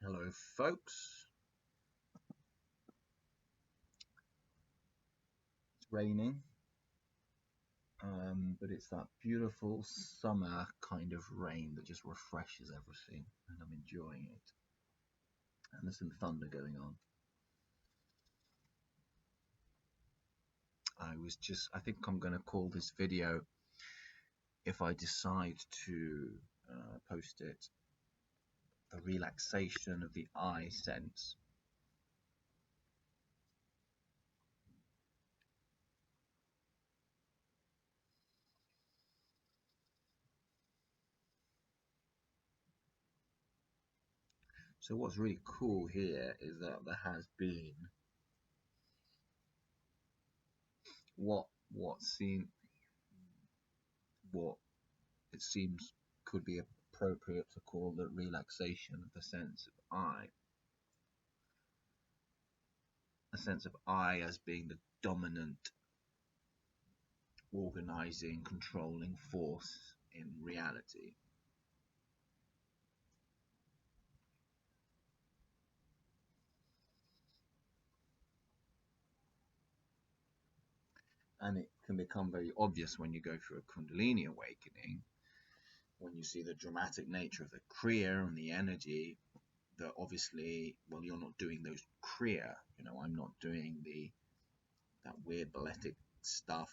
Hello, folks. It's raining, but it's that beautiful summer kind of rain that just refreshes everything, and I'm enjoying it. And there's some thunder going on. I think I'm going to call this video, if I decide to post it, the relaxation of the eye sense. So what's really cool here is that there has been what seem what it seems could be appropriate to call the relaxation of the sense of I, a sense of I as being the dominant, organizing, controlling force in reality. And it can become very obvious when you go through a Kundalini awakening, when you see the dramatic nature of the Kriya and the energy. That obviously, well, you're not doing those Kriya. I'm not doing that weird balletic stuff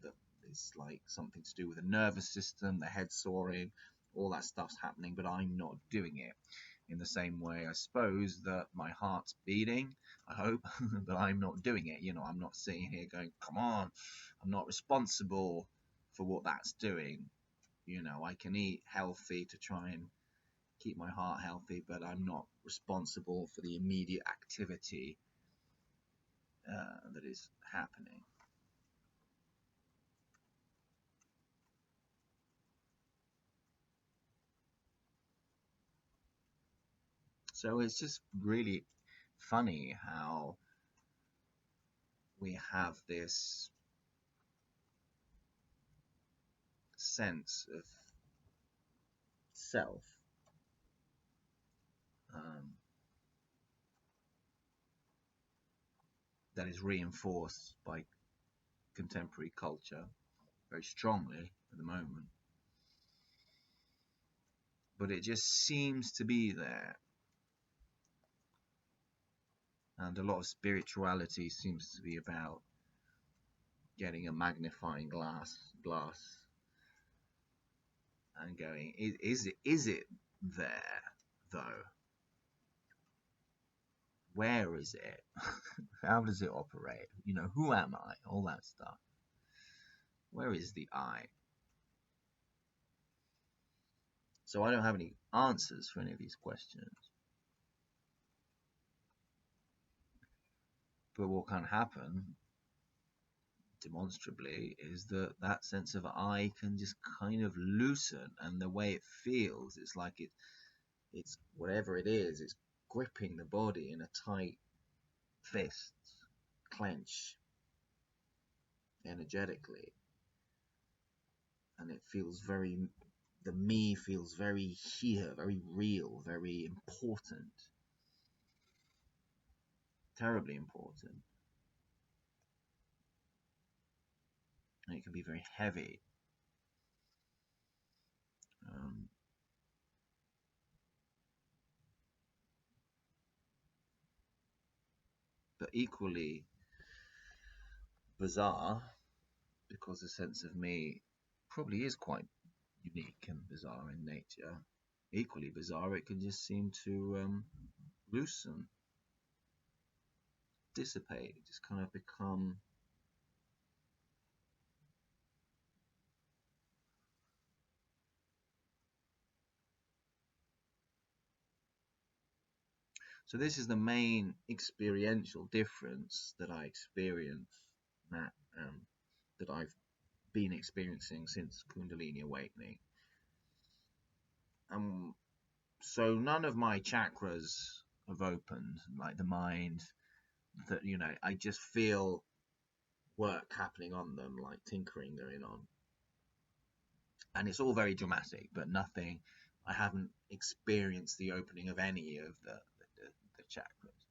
that is like something to do with the nervous system, the head soaring, all that stuff's happening, but I'm not doing it. In the same way, I suppose, that my heart's beating, I hope, but I'm not doing it. I'm not sitting here going, come on, I'm not responsible for what that's doing. I can eat healthy to try and keep my heart healthy, but I'm not responsible for the immediate activity that is happening. So it's just really funny how we have this sense of self, um, that is reinforced by contemporary culture very strongly at the moment. But it just seems to be there. And a lot of spirituality seems to be about getting a magnifying glass and going, is it there though? Where is it? How does it operate? Who am I? All that stuff. Where is the I? So I don't have any answers for any of these questions. But what can happen demonstrably is that that sense of I can just kind of loosen, and the way it feels, it's like it's whatever it is, it's gripping the body in a tight fist, clench energetically, and it feels the me feels very here, very real, very important, terribly important, and it can be very heavy. Um, but equally bizarre, because the sense of me probably is quite unique and bizarre in nature. Equally bizarre, it can just seem to loosen, dissipate, just kind of become. So this is the main experiential difference that I experience, that that I've been experiencing since Kundalini awakening. So none of my chakras have opened, like the mind. That I just feel work happening on them, like tinkering going on, and it's all very dramatic, but nothing I haven't experienced the opening of any of the chakras.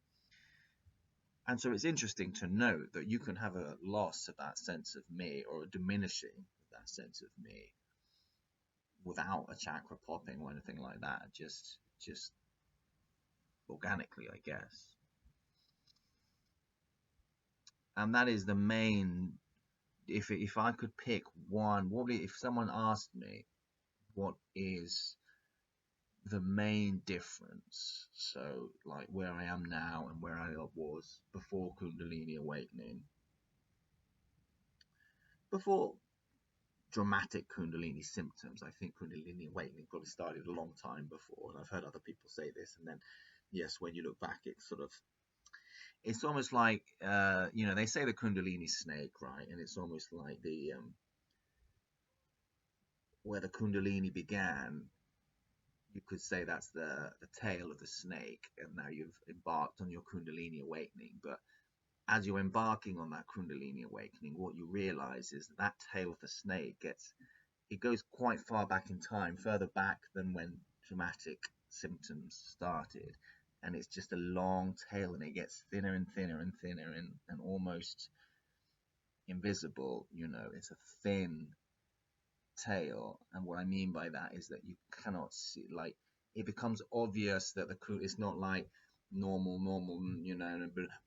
And so it's interesting to note that you can have a loss of that sense of me, or a diminishing of that sense of me, without a chakra popping or anything like that, just organically, I guess. And that is the main. If I could pick one, if someone asked me what is the main difference, so like where I am now and where I was before Kundalini awakening, before dramatic Kundalini symptoms. I think Kundalini awakening probably started a long time before, and I've heard other people say this. And then, yes, when you look back, it's sort of, it's almost like, they say the Kundalini snake, right? And it's almost like the where the Kundalini began. You could say that's the tail of the snake, and now you've embarked on your Kundalini awakening. But as you're embarking on that Kundalini awakening, what you realize is that tail of the snake it goes quite far back in time, further back than when traumatic symptoms started. And it's just a long tail, and it gets thinner and thinner and thinner, and almost invisible. It's a thin tail. And what I mean by that is that you cannot see, like, it becomes obvious that it's not like normal,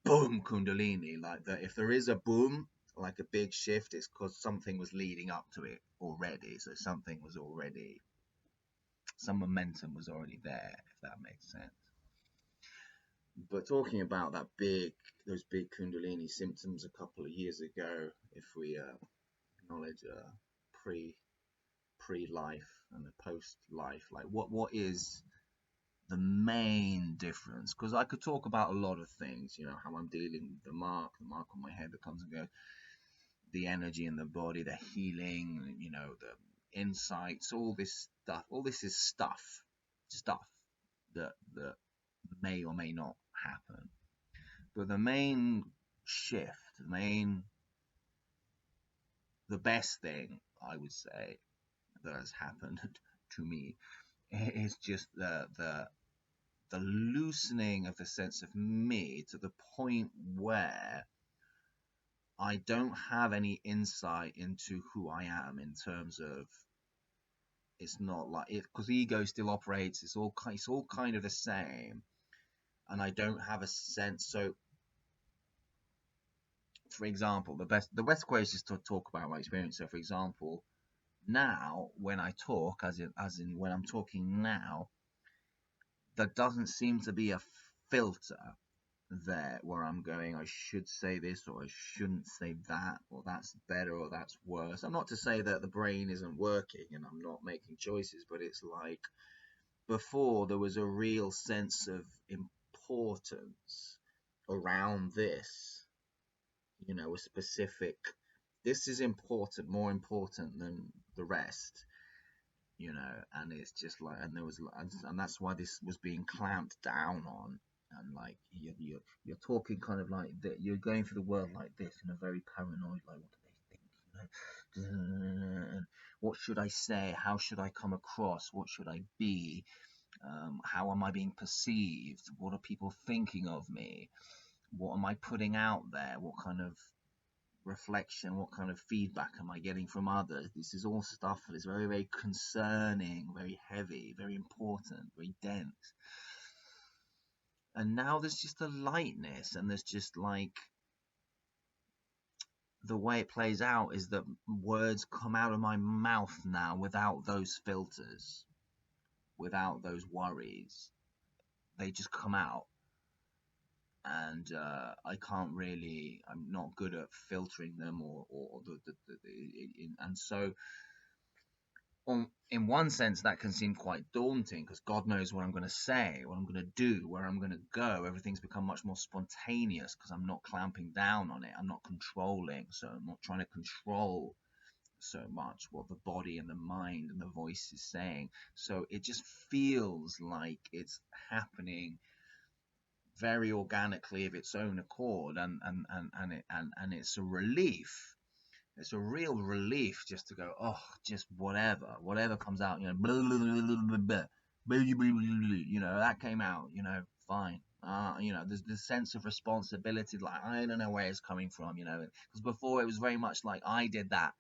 boom, Kundalini. Like that, if there is a boom, like a big shift, it's because something was leading up to it already. So some momentum was already there, if that makes sense. But talking about those big Kundalini symptoms a couple of years ago, if we acknowledge pre-life and the post-life, like what is the main difference? Because I could talk about a lot of things, how I'm dealing with the mark on my head that comes and goes, the energy in the body, the healing, the insights, all this stuff. All this is stuff that may or may not happen. But the main shift, the best thing I would say that has happened to me is just the loosening of the sense of me, to the point where I don't have any insight into who I am, in terms of, it's not like it, because ego still operates. It's all kind of the same, and I don't have a sense. So, for example, the best way is just to talk about my experience. So, for example, now when I talk, as in when I'm talking now, there doesn't seem to be a filter there where I'm going, I should say this, or I shouldn't say that, or that's better, or that's worse. I'm not to say that the brain isn't working and I'm not making choices, but it's like before there was a real sense of importance around this, a specific, this is important, more important than the rest. And it's just like, and there was, and that's why this was being clamped down on. And like you're talking kind of like that, you're going through the world like this, in a very paranoid, like, what do they think, and what should I say, how should I come across, what should I be, how am I being perceived, what are people thinking of me, what am I putting out there, what kind of reflection, what kind of feedback am I getting from others. This is all stuff that is very, very concerning, very heavy, very important, very dense. And now there's just a lightness, and there's just like, the way it plays out is that words come out of my mouth now without those filters, without those worries. They just come out. And I'm not good at filtering them, or and so, in one sense, that can seem quite daunting, because God knows what I'm going to say, what I'm going to do, where I'm going to go. Everything's become much more spontaneous because I'm not clamping down on it. I'm not controlling. So I'm not trying to control so much what the body and the mind and the voice is saying. So it just feels like it's happening very organically of its own accord, and it's a relief. It's a real relief just to go, oh, just whatever comes out, blah, blah, blah, blah, blah, blah, that came out, fine. There's this sense of responsibility, like I don't know where it's coming from, because before it was very much like I did that,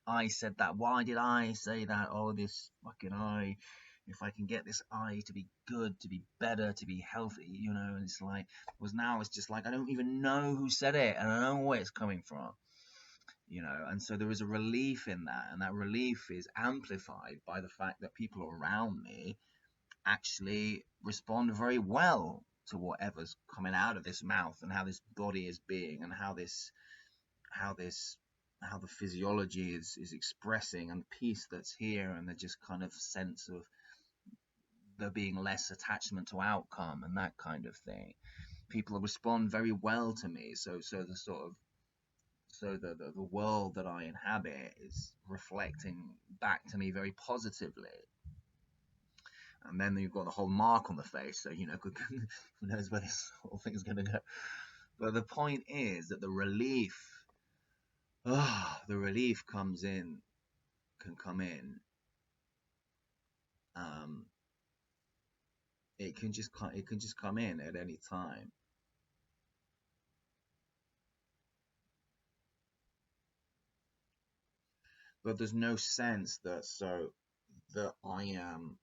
I said that, why did I say that? Oh, this fucking I, if I can get this I to be good, to be better, to be healthy, and it's like, was now it's just like I don't even know who said it, and I don't know where it's coming from. And so there is a relief in that, and that relief is amplified by the fact that people around me actually respond very well to whatever's coming out of this mouth, and how this body is being, and how this how the physiology is expressing, and the peace that's here, and the just kind of sense of there being less attachment to outcome and that kind of thing. People respond very well to me, so the sort of so the world that I inhabit is reflecting back to me very positively. And then you've got the whole mark on the face, so who knows where this whole thing is going to go. But the point is that the relief can come in. Um, it can just come in at any time. But there's no sense that I am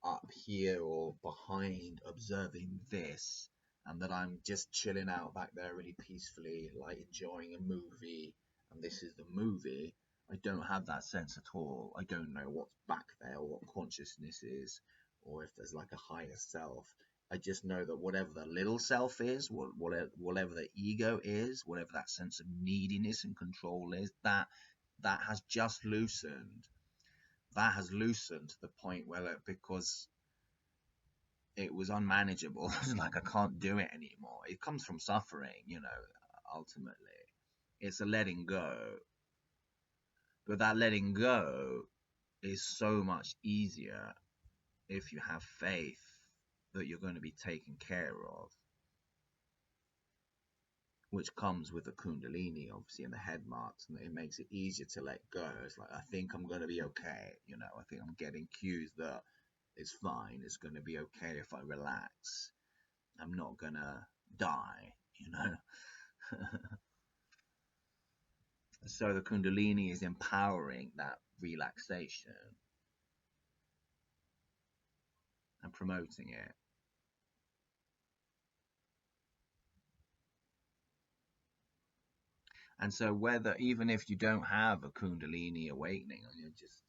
up here or behind observing this, and that I'm just chilling out back there really peacefully, like enjoying a movie, and this is the movie. I don't have that sense at all. I don't know what's back there, or what consciousness is, or if there's like a higher self. I just know that whatever the little self is, whatever the ego is, whatever that sense of neediness and control is, that has just loosened. That has loosened to the point where, because it was unmanageable, like I can't do it anymore. It comes from suffering, ultimately. It's a letting go. But that letting go is so much easier if you have faith that you're going to be taken care of, which comes with the Kundalini, obviously, and the head marks, and it makes it easier to let go. It's like, I think I'm going to be okay. I think I'm getting cues that it's fine. It's going to be okay if I relax. I'm not going to die. So the Kundalini is empowering that relaxation and promoting it. And so, even if you don't have a Kundalini awakening and you're just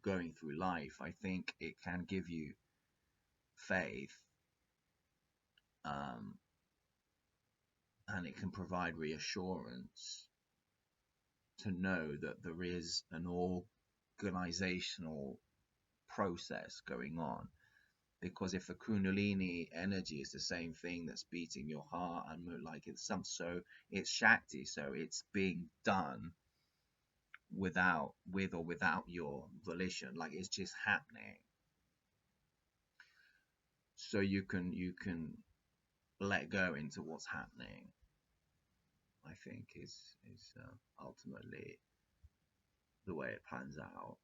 going through life, I think it can give you faith, um, and it can provide reassurance to know that there is an organizational process going on. Because if the Kundalini energy is the same thing that's beating your heart, and like it's Shakti, so it's being done with or without your volition, like it's just happening. So you can let go into what's happening. I think is ultimately the way it pans out.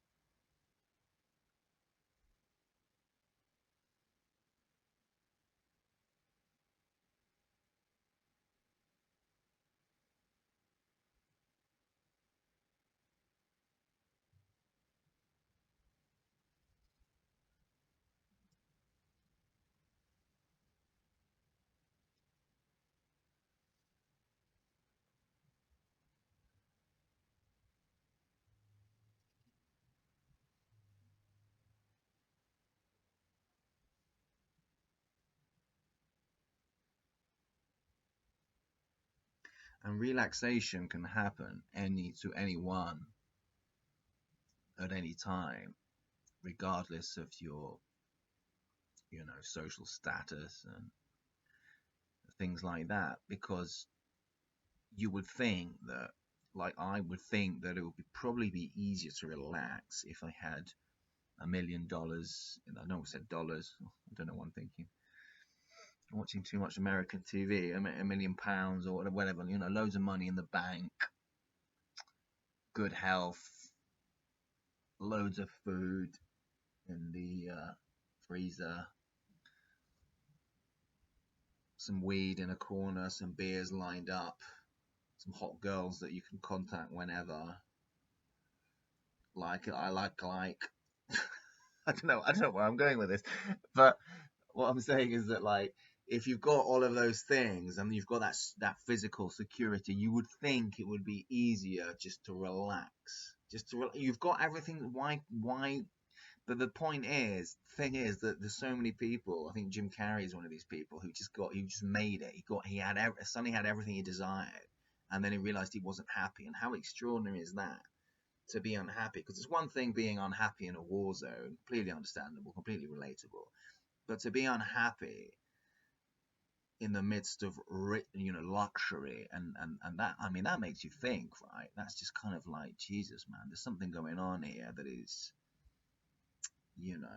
And relaxation can happen to anyone at any time, regardless of your social status and things like that, because you would think that, like I would think that it would probably be easier to relax if I had $1 million. I know I said dollars. I don't know what I'm thinking. I'm watching too much American TV. £1 million or whatever. Loads of money in the bank. good health, loads of food in the freezer, some weed in a corner, some beers lined up, some hot girls that you can contact whenever. Like I don't know where I'm going with this, but what I'm saying is that, like, if you've got all of those things and you've got that physical security, you would think it would be easier just to relax, you've got everything. Why? But the point is, thing is that there's so many people. I think Jim Carrey is one of these people who just made it. Suddenly had everything he desired, and then he realized he wasn't happy. And how extraordinary is that? To be unhappy, because it's one thing being unhappy in a war zone, completely understandable, completely relatable, but to be unhappy in the midst of luxury, and that, I mean, that makes you think, right? That's just kind of like, Jesus, man, there's something going on here that is,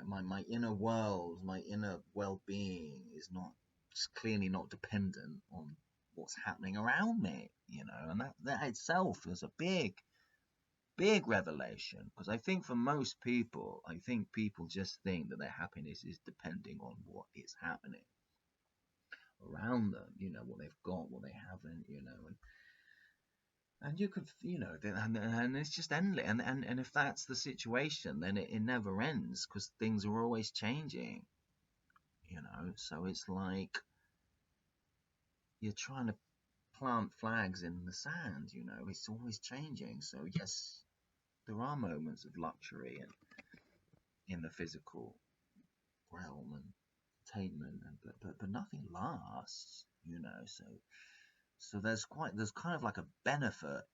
my inner world, my inner well-being is not, just clearly not dependent on what's happening around me, and that itself is a big revelation, because I think for most people, just think that their happiness is depending on what is happening around them, what they've got, what they haven't, and you could, and it's just endless, and if that's the situation, then it never ends, because things are always changing, so it's like you're trying to plant flags in the sand, it's always changing. So yes, there are moments of luxury and in the physical realm and attainment, but nothing lasts, so there's kind of like a benefit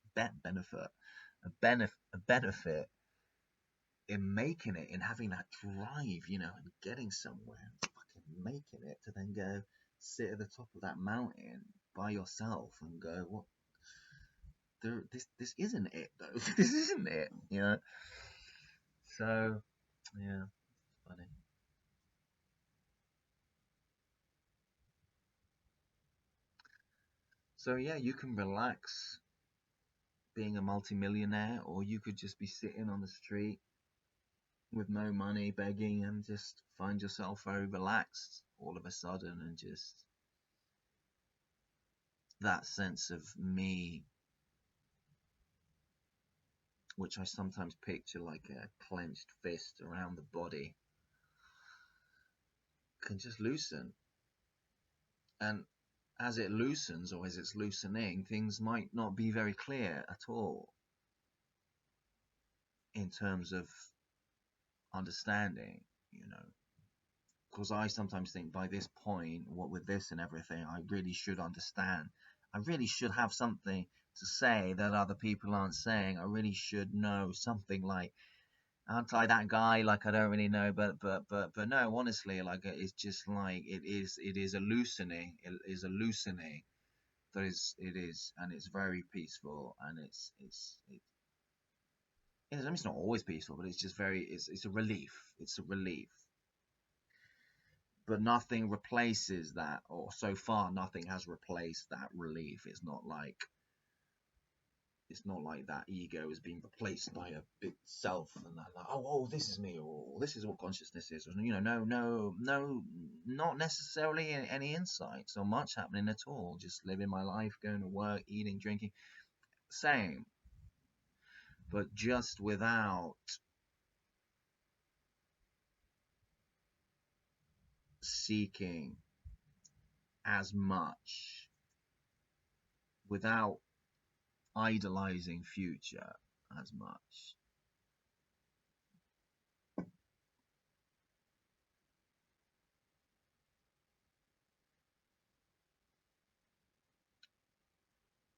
in making it, in having that drive, and getting somewhere and fucking making it, to then go sit at the top of that mountain by yourself and go, what, this isn't it though. This isn't it, so yeah, funny. So yeah, you can relax being a multimillionaire, or you could just be sitting on the street with no money, begging, and just find yourself very relaxed all of a sudden, and just that sense of me, which I sometimes picture like a clenched fist around the body, can just loosen. And as it loosens, or as it's loosening, things might not be very clear at all in terms of understanding, because I sometimes think by this point, what with this and everything, I really should understand. I really should have something to say that other people aren't saying. I really should know something, like, aren't I that guy? Like, I don't really know, but no, honestly, like, it's just like it is a loosening. It is a loosening. And it's very peaceful, and I mean, it's not always peaceful, but it's just it's a relief. It's a relief. But nothing replaces that, or so far nothing has replaced that relief. It's not like that ego is being replaced by a big self, and that, like, oh, this is me, or this is what consciousness is. No, not necessarily any insight so much happening at all. Just living my life, going to work, eating, drinking, same, but just without seeking as much, without idolizing future as much.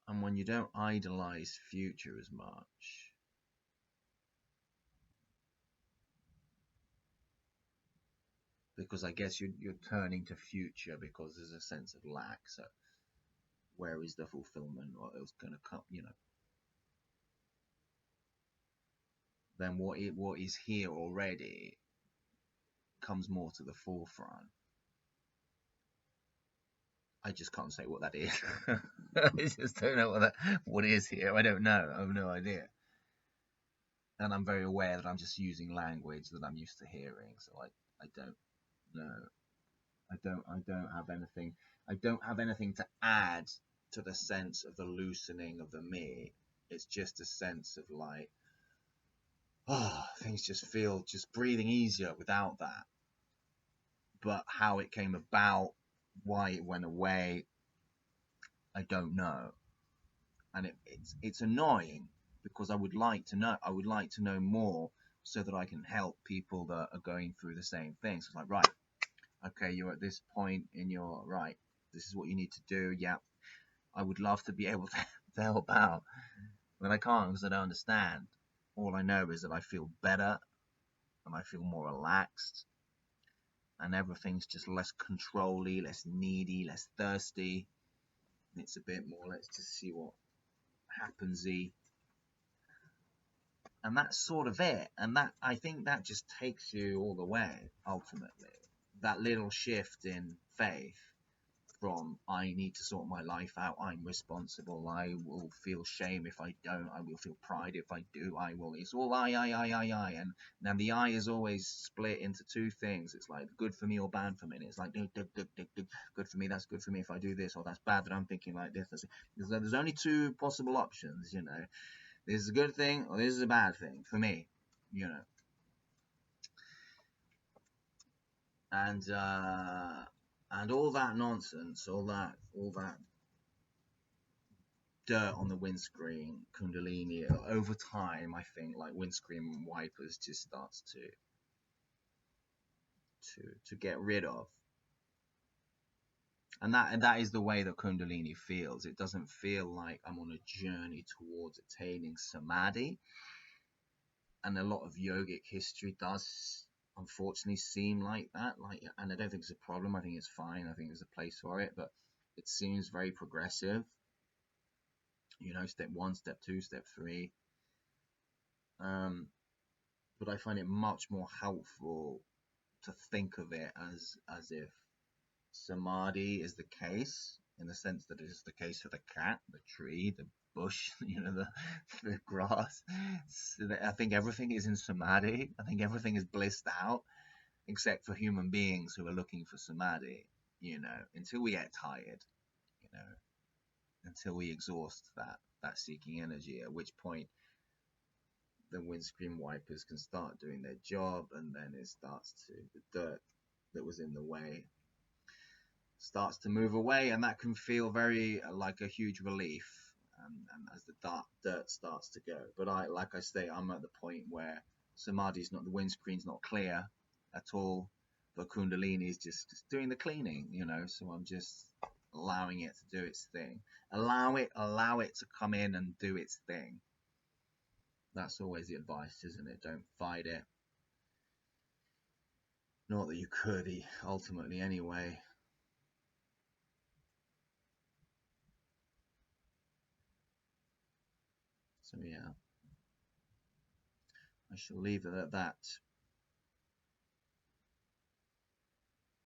And when you don't idolize future as much, because I guess you're turning to future because there's a sense of lack. So where is the fulfillment, or it's going to come? Then what is here already comes more to the forefront. I just can't say what that is. I just don't know what is here. I don't know. I have no idea. and I'm very aware that I'm just using language that I'm used to hearing. So I don't know. I don't have anything to add to the sense of the loosening of the me. It's just a sense of like, oh, things just feel just breathing easier without that. But how it came about, why it went away, I don't know. And it's annoying because I would like to know. I would like to know more so that I can help people that are going through the same things. It's like, right, okay, you're at this point in your right. This is what you need to do. Yeah, I would love to be able to help out, but I can't because I don't understand. All I know is that I feel better and I feel more relaxed, and everything's just less controlly, less needy, less thirsty. It's a bit more, let's just see what happensy. And that's sort of it. And that, I think that just takes you all the way, ultimately. That little shift in faith from I need to sort my life out, I'm responsible, I will feel shame if I don't, I will feel pride if I do, I will, it's all I. And then the I is always split into two things. It's like good for me or bad for me. And it's like good for me, that's good for me if I do this, or that's bad that I'm thinking like this. There's only two possible options, you know. This is a good thing or this is a bad thing for me, you know. And all that nonsense, all that dirt on the windscreen, Kundalini, over time, I think like windscreen wipers just starts to get rid of. And that is the way that Kundalini feels. It doesn't feel like I'm on a journey towards attaining samadhi. And a lot of yogic history does unfortunately seem like that. Like, and I don't think it's a problem. I think it's fine. I think there's a place for it, but it seems very progressive. You know, step one, step two, step three. But I find it much more helpful to think of it as if samadhi is the case, in the sense that it is the case for the cat, the tree, the bush, you know, the grass. So I think everything is in samadhi. I think everything is blissed out, except for human beings who are looking for samadhi. You know, until we get tired, you know, until we exhaust that seeking energy, at which point the windscreen wipers can start doing their job, and then it starts to, the dirt that was in the way starts to move away, and that can feel very like a huge relief. And as the dirt starts to go, but like I say, I'm at the point where samadhi's not, the windscreen's not clear at all, but Kundalini is just doing the cleaning, you know. So I'm just allowing it to do its thing. Allow it to come in and do its thing. That's always the advice, isn't it? Don't fight it. Not that you could, ultimately, anyway. So yeah, I shall leave it at that.